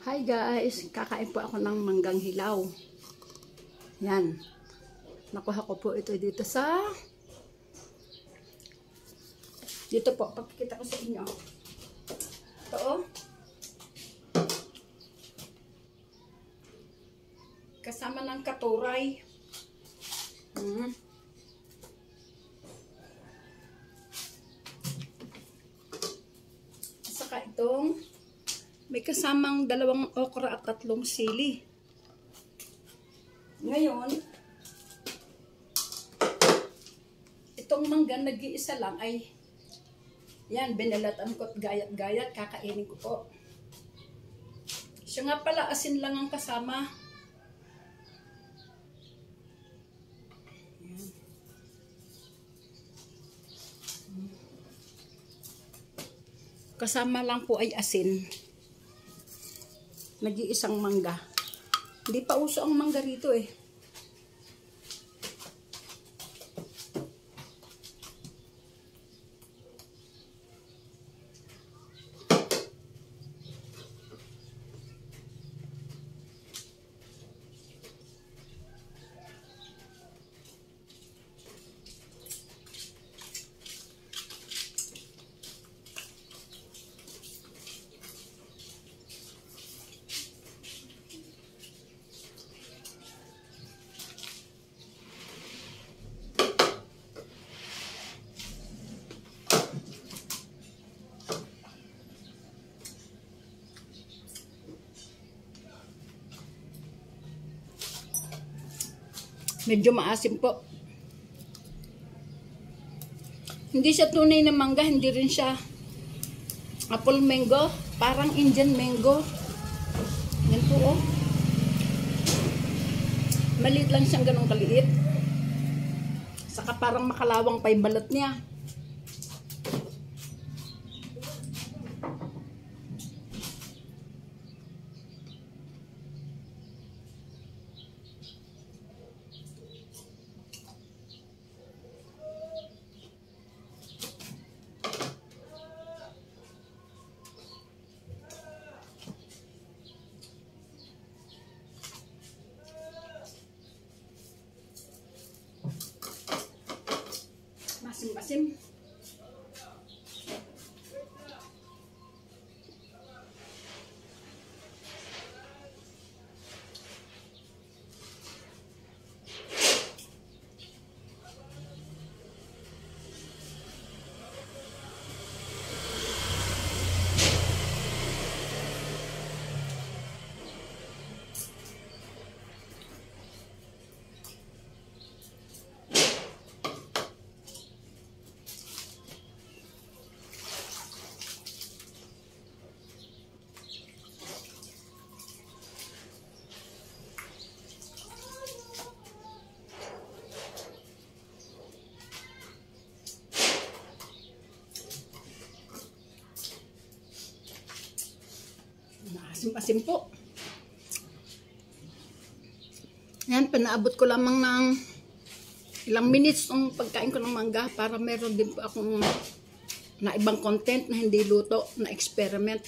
Hi guys, kakain po ako ng manggang hilaw. Yan. Nakuha ko po ito dito po, pagkikita ko sa inyo. Ito oh. Kasama ng katuray. Saka itong may kasamang 2 okra at 3 sili. Ngayon, itong mangga nag-iisa lang ay yan, binalatan ko at gayat-gayat, kakainin ko po. Siya nga pala, asin lang ang kasama. Yan. Kasama lang po ay asin. Nag-iisang mangga. Hindi pa uso ang mangga rito eh. Medyo maasim po. Hindi siya tunay na mangga, hindi rin siya apple mango, parang Indian mango. Yan po oh. Maliit lang siyang ganong kaliit. Saka parang makalawang pa yung balat niya. Masim-masim. Asim-asim po. Yan, pinaabot ko lamang ng ilang minutes ng pagkain ko ng mangga para meron din po akong na ibang content na hindi luto, na experiment.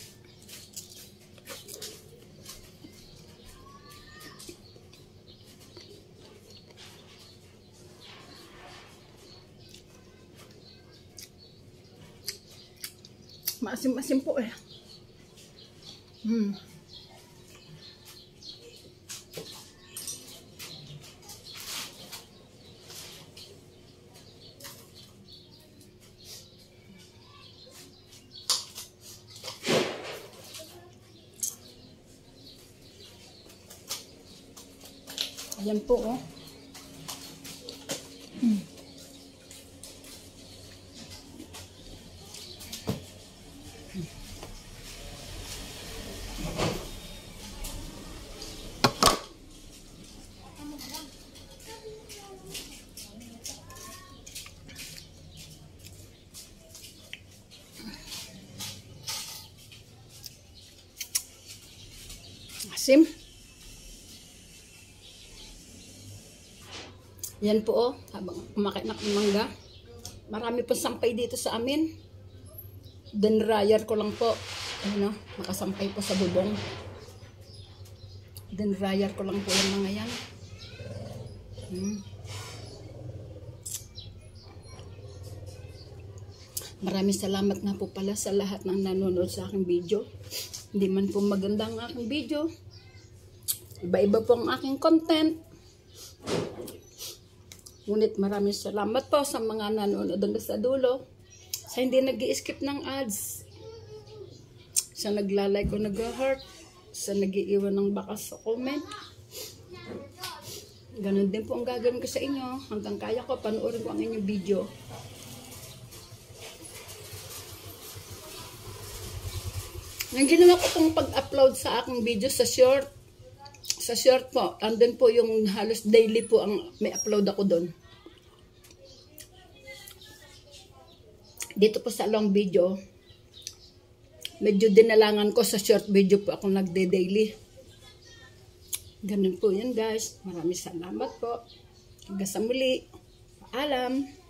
Maasim-asim po eh. Ayan po oh. Asim. Yan po oh, habang kumakain ng mangga. Marami pong sampay dito sa amin. Dinryer ko lang po. Ano, nakasampay po sa bubong. Dinrayar ko lang po yung mga yan. Maraming salamat nga po pala sa lahat ng nanonood sa aking video. Hindi man po maganda ang aking video. Iba-iba po ang aking content. Ngunit maraming salamat po sa mga nanonood hanggang sa dulo. Sa hindi nag-i-skip ng ads. Sa naglalike o nag-heart. Sa nag-iiwan ng bakas sa comment. Ganun din po ang gagawin ko sa inyo. Hanggang kaya ko, panoorin ko ang inyong video. Yung ginawa ko pong pag-upload sa aking video sa short. Sa short po. Andun po yung halos daily po ang may upload ako doon. Dito po sa long video. Medyo dinalangan ko sa short video po ako nagde-daily. Ganun po yun guys. Maraming salamat po. Hanggang sa muli. Paalam.